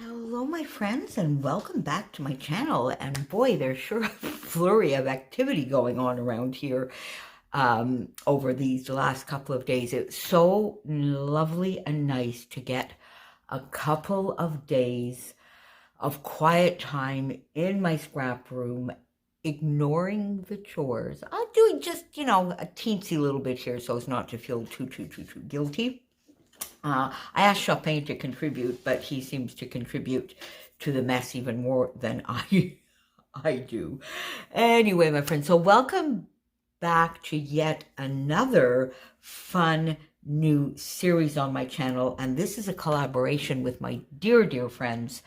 Hello, my friends, and welcome back to my channel. And boy, there's sure a flurry of activity going on around here over these last couple of days. It's so lovely and nice to get a couple of days of quiet time in my scrap room, ignoring the chores. I'm doing just, a teensy little bit here so as not to feel too guilty. I asked Chopin to contribute, but he seems to contribute to the mess even more than I do. Anyway, my friends, so welcome back to yet another fun new series on my channel, and this is a collaboration with my dear friends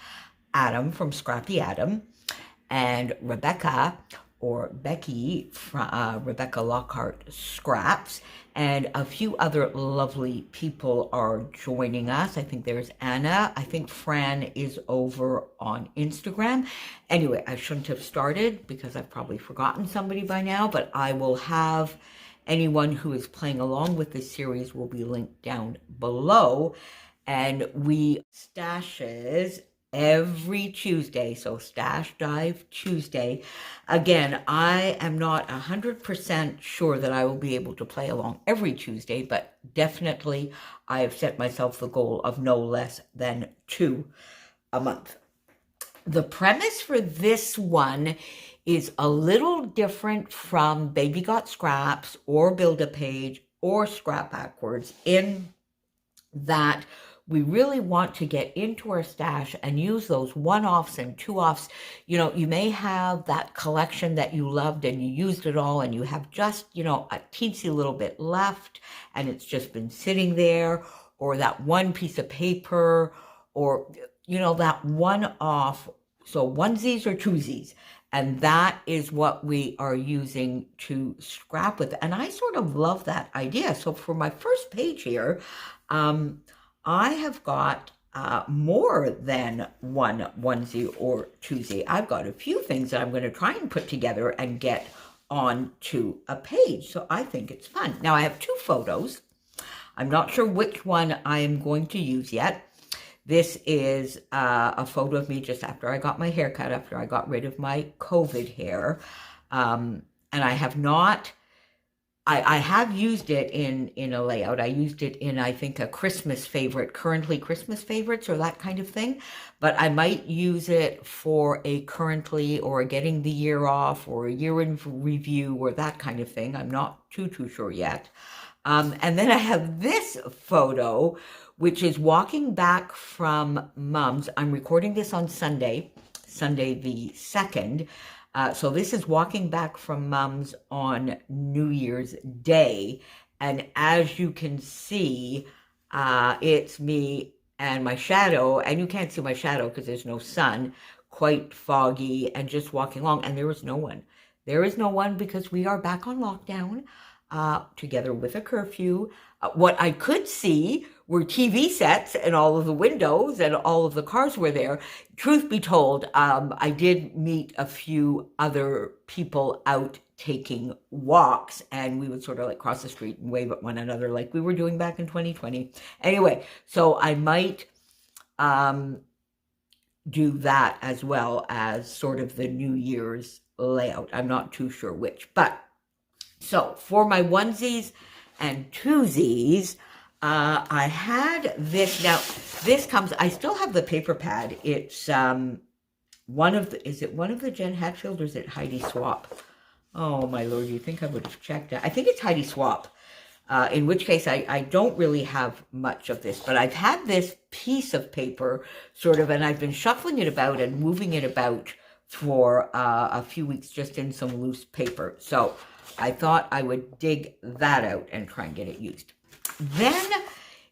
Adam from Scrappy Adam and Rebecca or Becky from Rebecca Lockhart Scraps, and a few other lovely people are joining us. I think there's Anna. I think Fran is over on Instagram. Anyway, I shouldn't have started because I've probably forgotten somebody by now, but I will have anyone who is playing along with this series will be linked down below. And we stashes every Tuesday, so Stash Dive Tuesday. Again, I am not 100% sure that I will be able to play along every Tuesday, but definitely I have set myself the goal of no less than 2 a month. The premise for this one is a little different from Baby Got Scraps or Build a Page or Scrap Backwards in that we really want to get into our stash and use those one-offs and two-offs. You know, you may have that collection that you loved and you used it all and you have just, a teensy little bit left and it's just been sitting there, or that one piece of paper, or, that one-off. So onesies or twosies. And that is what we are using to scrap with. And I sort of love that idea. So for my first page here, I have got more than one onesie or twosie. I've got a few things that I'm going to try and put together and get onto a page. So I think it's fun. Now I have 2 photos. I'm not sure which one I am going to use yet. This is a photo of me just after I got my hair cut, after I got rid of my COVID hair. And I have not... I have used it in a layout. I used it in, I think, a Christmas favorite, currently Christmas favorites or that kind of thing. But I might use it for a currently or getting the year off or a year in review or that kind of thing. I'm not too sure yet. And then I have this photo, which is walking back from Mum's. I'm recording this on Sunday the 2nd. So this is walking back from Mum's on New Year's Day. And as you can see, it's me and my shadow. And you can't see my shadow because there's no sun, quite foggy, and just walking along. And there is no one. There is no one because we are back on lockdown, together with a curfew. What I could see were TV sets and all of the windows and all of the cars were there. Truth be told, I did meet a few other people out taking walks, and we would sort of like cross the street and wave at one another like we were doing back in 2020. Anyway, so I might do that as well as sort of the New Year's layout. I'm not too sure which, but so for my onesies and twosies, I had this. Now, this comes, I still have the paper pad. It's is it one of the Jen Hatfield or is it Heidi Swap? Oh, my Lord, you think I would have checked that? I think it's Heidi Swap, in which case I don't really have much of this, but I've had this piece of paper sort of, and I've been shuffling it about and moving it about for a few weeks just in some loose paper. So I thought I would dig that out and try and get it used. Then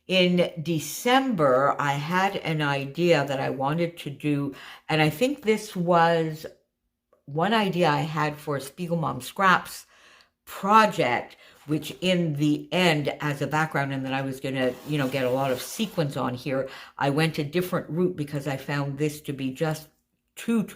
in December, I had an idea that I wanted to do, and I think this was one idea I had for a Spiegel Mom Scraps project, which in the end, as a background, and then I was going to, get a lot of sequins on here, I went a different route because I found this to be just too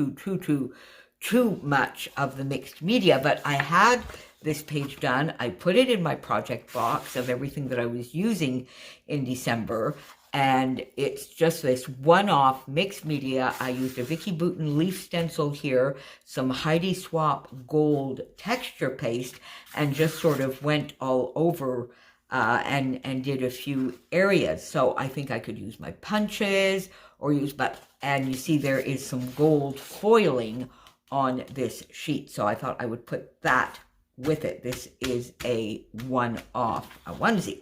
much of the mixed media. But I had this page done. I put it in my project box of everything that I was using in December. And it's just this one-off mixed media. I used a Vicki Boutin leaf stencil here, some Heidi Swapp gold texture paste, and just sort of went all over and did a few areas. So I think I could use my punches or use, and you see there is some gold foiling on this sheet. So I thought I would put that with it. This is a one-off, a onesie.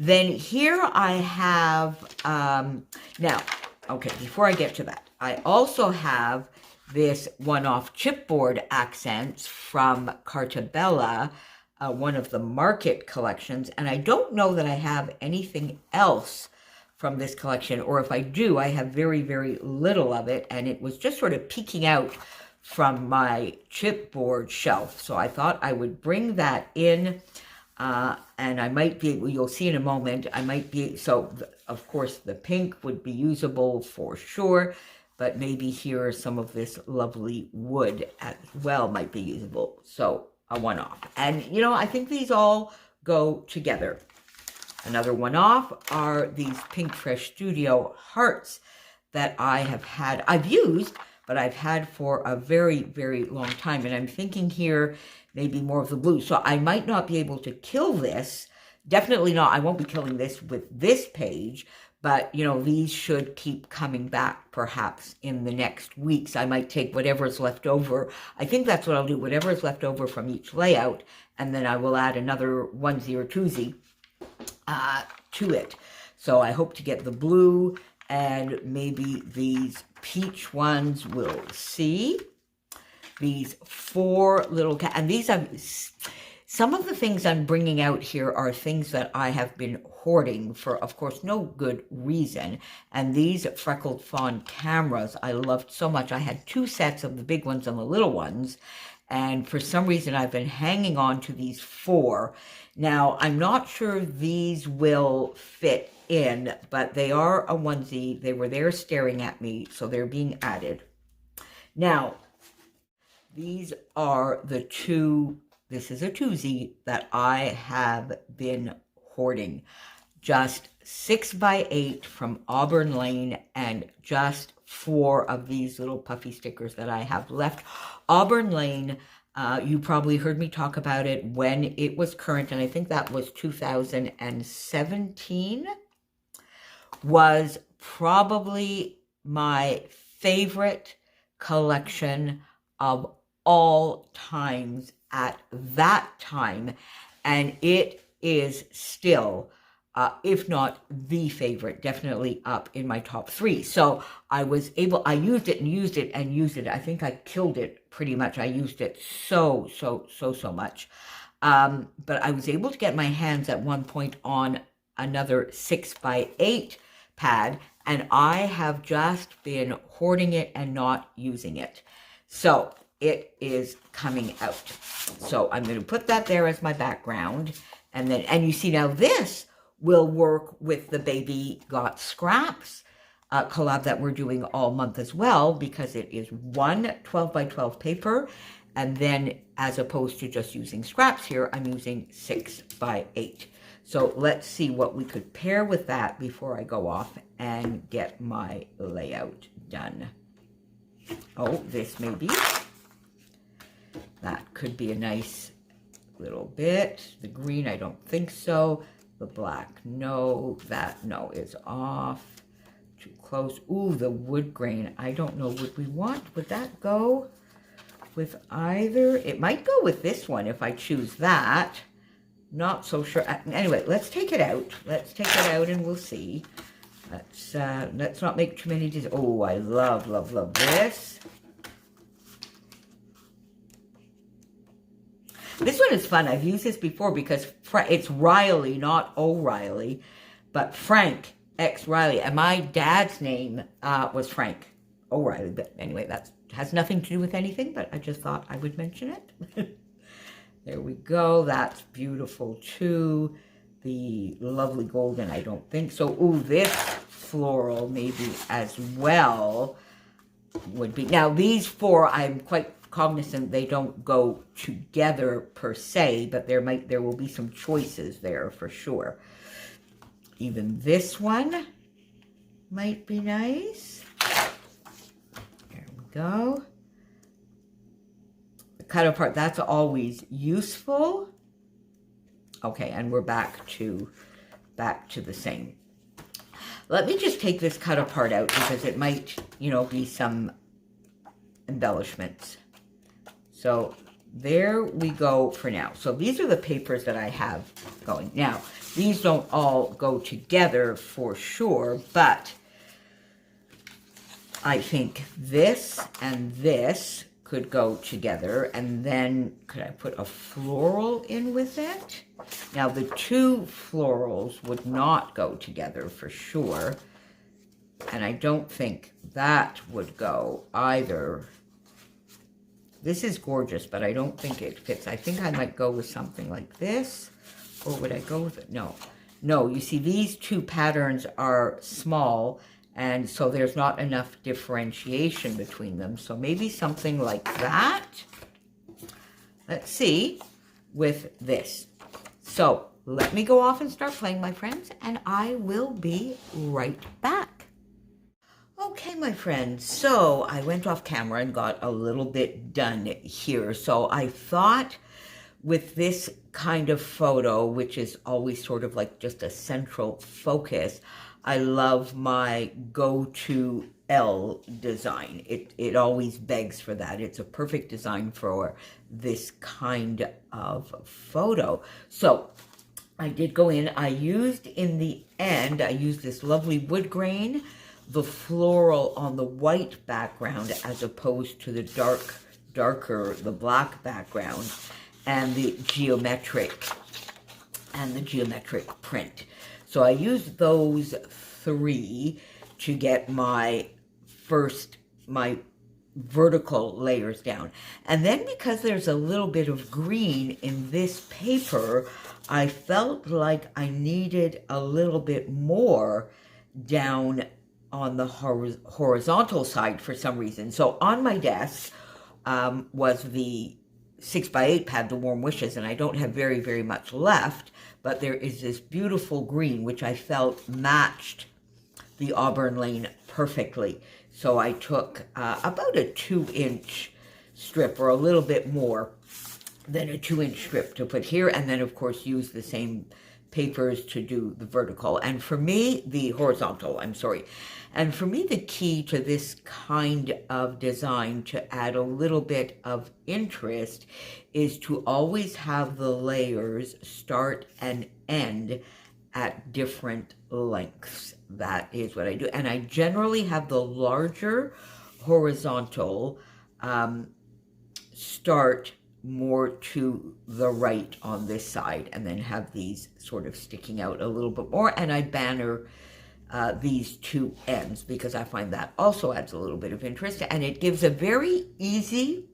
Then here I have, now, okay, before I get to that, I also have this one-off chipboard accents from Carta Bella, one of the Market collections, and I don't know that I have anything else from this collection, or if I do, I have very, very little of it, and it was just sort of peeking out from my chipboard shelf, so I thought I would bring that in. And I might be, you'll see in a moment, I might be, so of course the pink would be usable for sure, but maybe here some of this lovely wood as well might be usable. So a one-off. And you know, I think these all go together. Another one-off are these Pinkfresh Studio hearts that I have had, I've used, but I've had for a very, very long time. And I'm thinking here, maybe more of the blue. So I might not be able to kill this. Definitely not. I won't be killing this with this page, but you know, these should keep coming back perhaps in the next weeks. I might take whatever is left over. I think that's what I'll do, whatever is left over from each layout, and then I will add another onesie or twosie to it. So I hope to get the blue and maybe these peach ones. We'll see. These four little and these are some of the things I'm bringing out here are things that I have been hoarding for, of course, no good reason. And these Freckled Fawn cameras I loved so much. I had two sets of the big ones and the little ones, and for some reason I've been hanging on to these four. Now I'm not sure these will fit in, but they are a onesie. They were there staring at me, so they're being added. Now these are the two, this is a twosie that I have been hoarding. Just 6x8 from Auburn Lane and just 4 of these little puffy stickers that I have left. Auburn Lane, you probably heard me talk about it when it was current, and I think that was 2017, was probably my favorite collection of all times at that time, and it is still, if not the favorite, definitely up in my top 3. So I was able, I used it and used it and used it. I think I killed it pretty much. I used it so much. But I was able to get my hands at one point on another 6x8 pad, and I have just been hoarding it and not using it. So it is coming out. So I'm going to put that there as my background. And then, and you see now this will work with the Baby Got Scraps collab that we're doing all month as well, because it is one 12x12 paper. And then as opposed to just using scraps here, I'm using 6x8. So let's see what we could pair with that before I go off and get my layout done. Oh, this may be. That could be a nice little bit. The green, I don't think so. The black, no. That, no, is off. Too close. Ooh, the wood grain. I don't know. Would that go with either? It might go with this one if I choose that. Not so sure. Anyway, let's take it out. Let's take it out and we'll see. Let's not make too many decisions. Oh, I love this. This one is fun. I've used this before because it's Riley, not O'Reilly, but Frank X Riley. And my dad's name was Frank O'Reilly. But anyway, that has nothing to do with anything, but I just thought I would mention it. There we go. That's beautiful too. The lovely golden, I don't think so. Ooh, this floral maybe as well would be. Now these four, I'm quite cognizant they don't go together per se, but there will be some choices there for sure. Even this one, might be nice. There we go. The cut apart, that's always useful. Okay, and we're back to the same. Let me just take this cut apart out because it might, you know, be some embellishments. So there we go for now. So these are the papers that I have going. Now, these don't all go together for sure, but I think this and this could go together. And then could I put a floral in with it? Now, the two florals would not go together for sure. And I don't think that would go either. This is gorgeous, but I don't think it fits. I think I might go with something like this. Or would I go with it? No. No, you see, these two patterns are small, and so there's not enough differentiation between them. So maybe something like that. Let's see, with this. So let me go off and start playing, my friends, and I will be right back. Okay, my friends, so I went off camera and got a little bit done here. So I thought with this kind of photo, which is always sort of like just a central focus, I love my go-to L design. It always begs for that. It's a perfect design for this kind of photo. So I did go in. I used in the end, I used this lovely wood grain, the floral on the white background as opposed to the darker, the black background, and the geometric print. So I used those three to get my vertical layers down. And then because there's a little bit of green in this paper, I felt like I needed a little bit more down on the horizontal side for some reason. So on my desk was the 6x8 pad, the Warm Wishes, and I don't have very, very much left, but there is this beautiful green, which I felt matched the Auburn Lane perfectly. So I took about a 2-inch strip, or a little bit more than a 2-inch strip to put here, and then of course use the same papers to do the vertical. And for me, the horizontal, I'm sorry. And for me, the key to this kind of design to add a little bit of interest is to always have the layers start and end at different lengths. That is what I do. And I generally have the larger horizontal start more to the right on this side, and then have these sort of sticking out a little bit more. And I banner these two ends because I find that also adds a little bit of interest, and it gives a very easy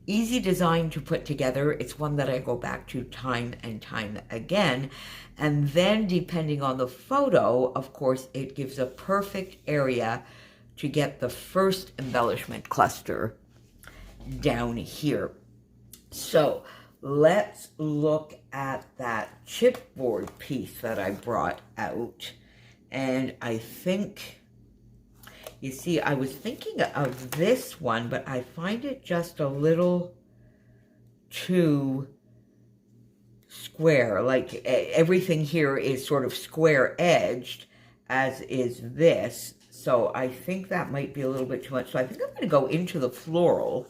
design to put together. It's one that I go back to time and time again. And then depending on the photo, of course, it gives a perfect area to get the first embellishment cluster down here. So let's look at that chipboard piece that I brought out. And I think, you see, I was thinking of this one, but I find it just a little too square. Like everything here is sort of square edged, as is this. So I think that might be a little bit too much. So I think I'm going to go into the floral.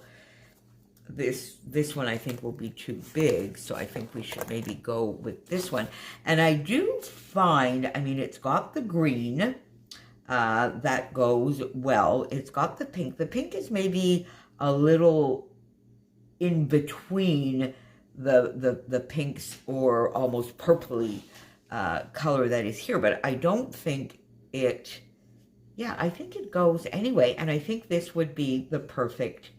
This one I think will be too big, so I think we should maybe go with this one. And I do find, I mean, it's got the green that goes well. It's got the pink. The pink is maybe a little in between the pinks or almost purpley color that is here, but I don't think it, yeah, I think it goes anyway. And I think this would be the perfect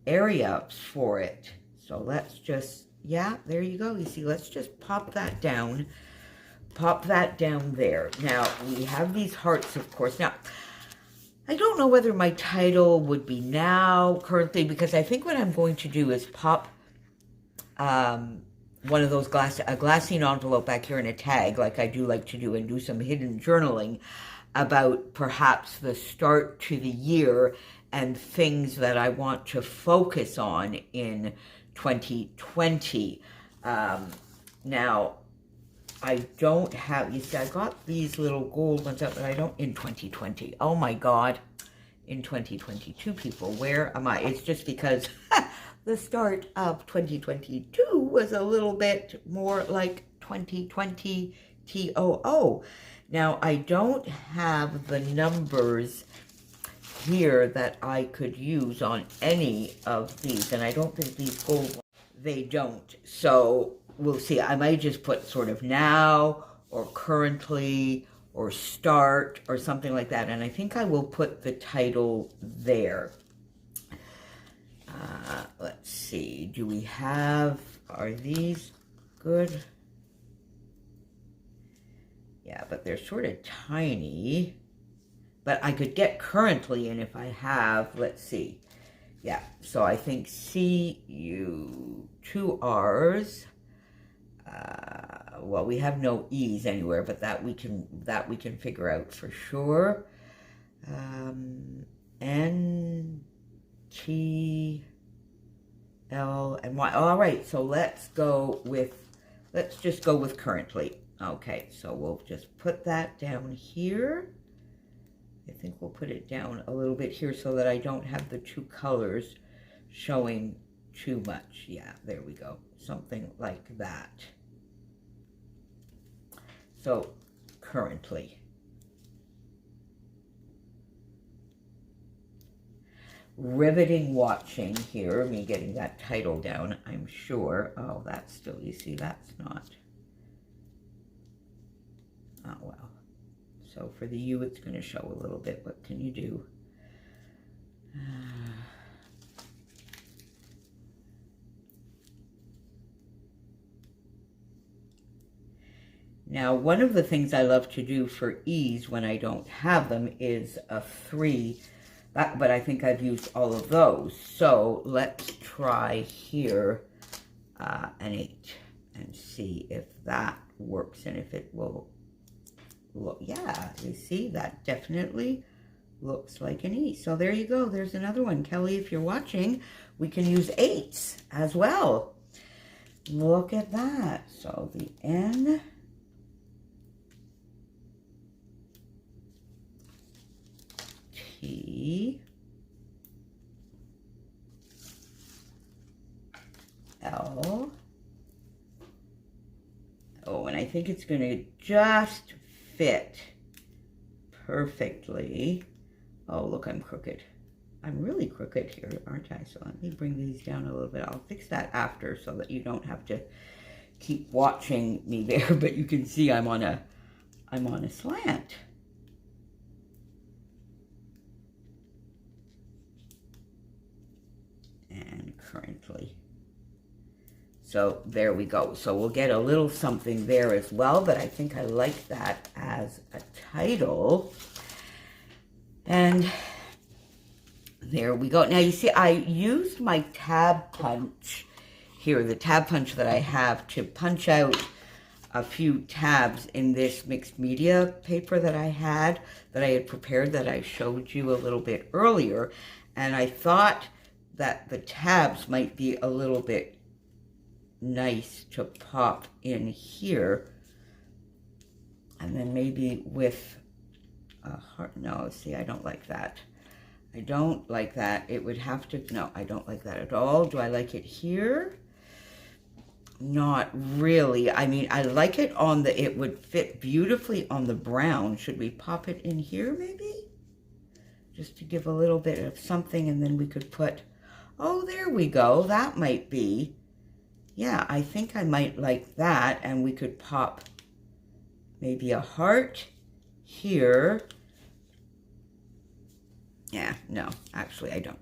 area for it. So let's just, yeah, there you go. You see, let's just pop that down there. Now we have these hearts, of course. Now I don't know whether my title would be now currently, because I think what I'm going to do is pop one of those glassine envelope back here in a tag, like I do like to do, and do some hidden journaling about perhaps the start to the year and things that I want to focus on in 2020. Now, I don't have, you see, I got these little gold ones out, but I don't, in 2020. Oh my God, in 2022, people, where am I? It's just because the start of 2022 was a little bit more like 2020 TOO. Now, I don't have the numbers here that I could use on any of these, and I don't think these gold ones, they don't. So we'll see. I might just put sort of now or currently or start or something like that, and I think I will put the title there. Let's see. Do we have, are these good? Yeah, but they're sort of tiny. But I could get currently, and if I have, let's see. Yeah, so I think CU, 2 R's. Well, we have no E's anywhere, but that we can figure out for sure. N, T, L, and Y. All right, so let's just go with currently. Okay, so we'll just put that down here. I think we'll put it down a little bit here so that I don't have the two colors showing too much. Yeah, there we go. Something like that. So, currently. Riveting watching here, me getting that title down, I'm sure. Oh, that's still, you see, that's not. Oh, well. So for the U, it's going to show a little bit. What can you do? Now, one of the things I love to do for E's when I don't have them is a 3, but I think I've used all of those. So let's try here an 8 and see if that works and if it will look. Yeah, you see, that definitely looks like an E. So there you go. There's another one. Kelly, if you're watching, we can use 8s as well. Look at that. So the N, T, L. Oh, and I think it's going to just fit perfectly. Oh, look, I'm crooked. I'm really crooked here, aren't I? So let me bring these down a little bit. I'll fix that after so that you don't have to keep watching me there, but you can see I'm on a slant. And currently. So there we go. So we'll get a little something there as well, but I think I like that as a title. And there we go. Now you see, I used my tab punch here, the tab punch that I have, to punch out a few tabs in this mixed media paper that I had prepared that I showed you a little bit earlier. And I thought that the tabs might be a little bit nice to pop in here, and then maybe with a heart. No, see, I don't like that. I don't like that. It would have to, no, I don't like that at all. Do I like it here? Not really. I mean, I like it on the, it would fit beautifully on the brown. Should we pop it in here maybe? Just to give a little bit of something, and then we could put, oh, there we go. That might be, yeah, I think I might like that, and we could pop maybe a heart here. Yeah, no, actually I don't.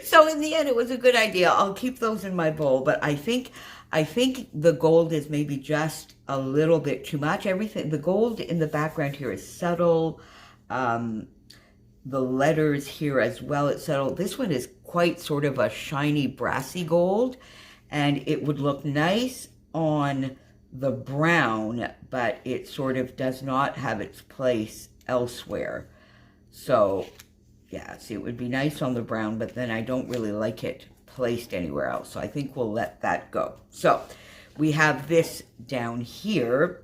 So in the end, it was a good idea. I'll keep those in my bowl, but I think the gold is maybe just a little bit too much. Everything, the gold in the background here is subtle. The letters here as well, it's subtle. This one is quite sort of a shiny, brassy gold, and it would look nice on the brown, but it sort of does not have its place elsewhere. So yeah, see, it would be nice on the brown, but then I don't really like it placed anywhere else. So I think we'll let that go. So we have this down here.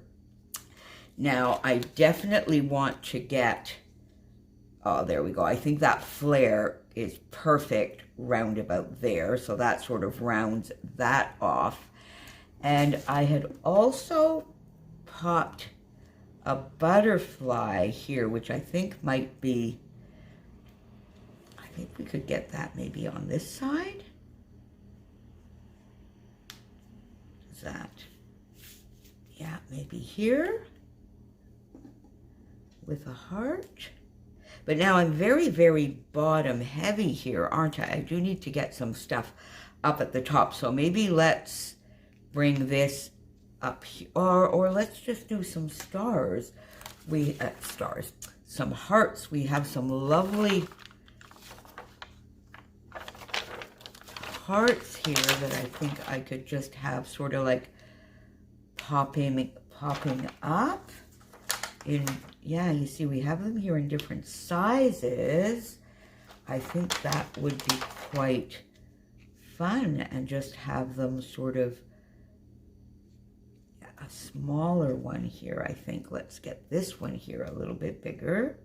Now I definitely want to get, oh, there we go. I think that flare is perfect round about there. So that sort of rounds that off. And I had also popped a butterfly here, which I think might be, I think we could get that maybe on this side. Is that, yeah, maybe here with a heart. But now I'm very, very bottom heavy here, aren't I? I do need to get some stuff up at the top. So maybe let's bring this up here, or let's just do some stars. Some hearts. We have some lovely hearts here that I think I could just have sort of like popping up in, yeah, you see we have them here in different sizes. I think that would be quite fun, and just have them sort of, a smaller one here, I think. Let's get this one here a little bit bigger.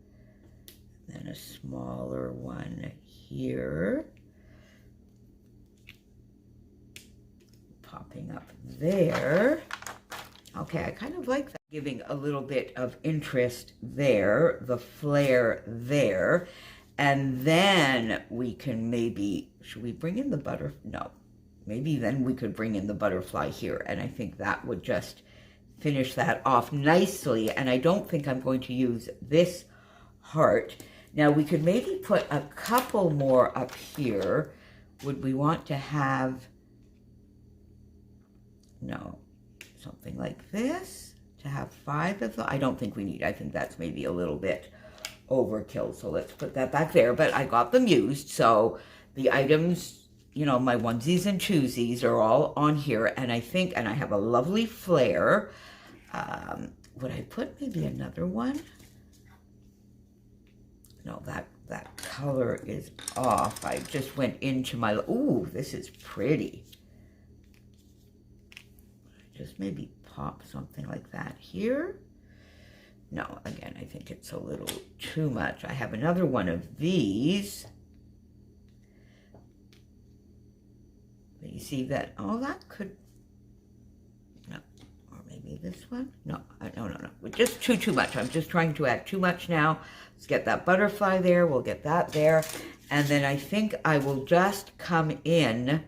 Then a smaller one here. Popping up there. Okay, I kind of like that. Giving a little bit of interest there, the flare there. And then we can maybe, should we bring in the butterfly? No. Maybe then we could bring in the butterfly here. And I think that would just finish that off nicely. And I don't think I'm going to use this heart. Now we could maybe put a couple more up here. Would we want to have, no, something like this to have 5 of them? I don't think we need, I think that's maybe a little bit overkill. So let's put that back there. But I got them used. So the items, you know, my onesies and twosies are all on here. And I think, and I have a lovely flare. Would I put maybe another one? No, that color is off. I just went into my, ooh, this is pretty. Just maybe pop something like that here. No, again, I think it's a little too much. I have another one of these. But you see that, oh, that could, no, or maybe this one? No, no. Just too much. I'm just trying to add too much now. Let's get that butterfly there. We'll get that there. And then I think I will just come in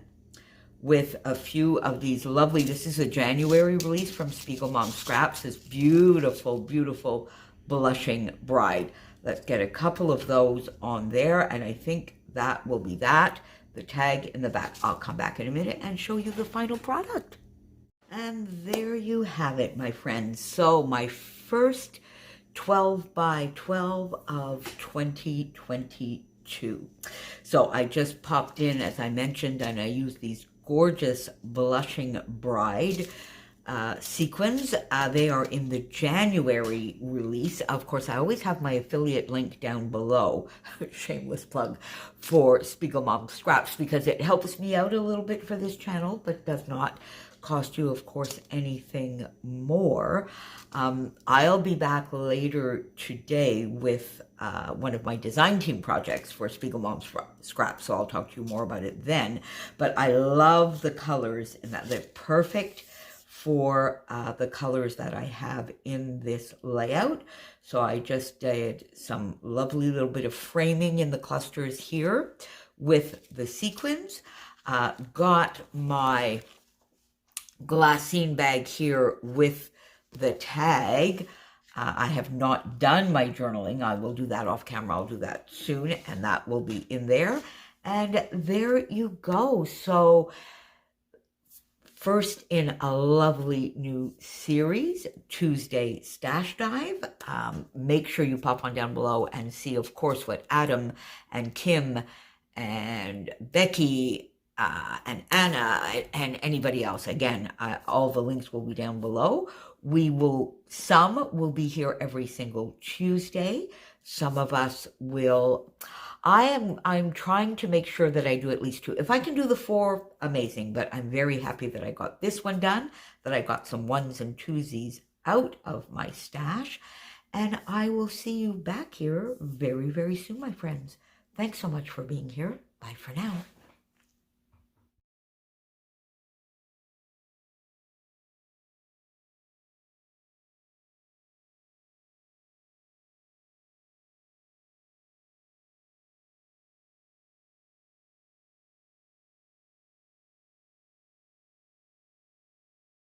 with a few of these lovely, this is a January release from Spiegel Mom Scraps, this beautiful, beautiful blushing bride. Let's get a couple of those on there, and I think that will be that. The tag in the back. I'll come back in a minute and show you the final product. And there you have it, my friends. So my first 12 by 12 of 2022. So I just popped in, as I mentioned, and I used these gorgeous blushing bride sequins. They are in the January release. Of course, I always have my affiliate link down below, shameless plug, for Spiegel Mom Scraps, because it helps me out a little bit for this channel, but does not cost you, of course, anything more. I'll be back later today with one of my design team projects for Spiegel Mom Scraps, so I'll talk to you more about it then. But I love the colors, and that they're perfect for the colors that I have in this layout. So I just did some lovely little bit of framing in the clusters here with the sequins. Got my glassine bag here with the tag. I have not done my journaling. I will do that off camera. I'll do that soon, and that will be in there. And there you go. So first in a lovely new series, Tuesday Stash Dive. Make sure you pop on down below and see, of course, what Adam and Kim and Becky and Anna and anybody else. Again, all the links will be down below. Some will be here every single Tuesday. Some of us will. I'm trying to make sure that I do at least 2. If I can do the 4, amazing. But I'm very happy that I got this one done, that I got some 1s and 2s out of my stash. And I will see you back here very, very soon, my friends. Thanks so much for being here. Bye for now.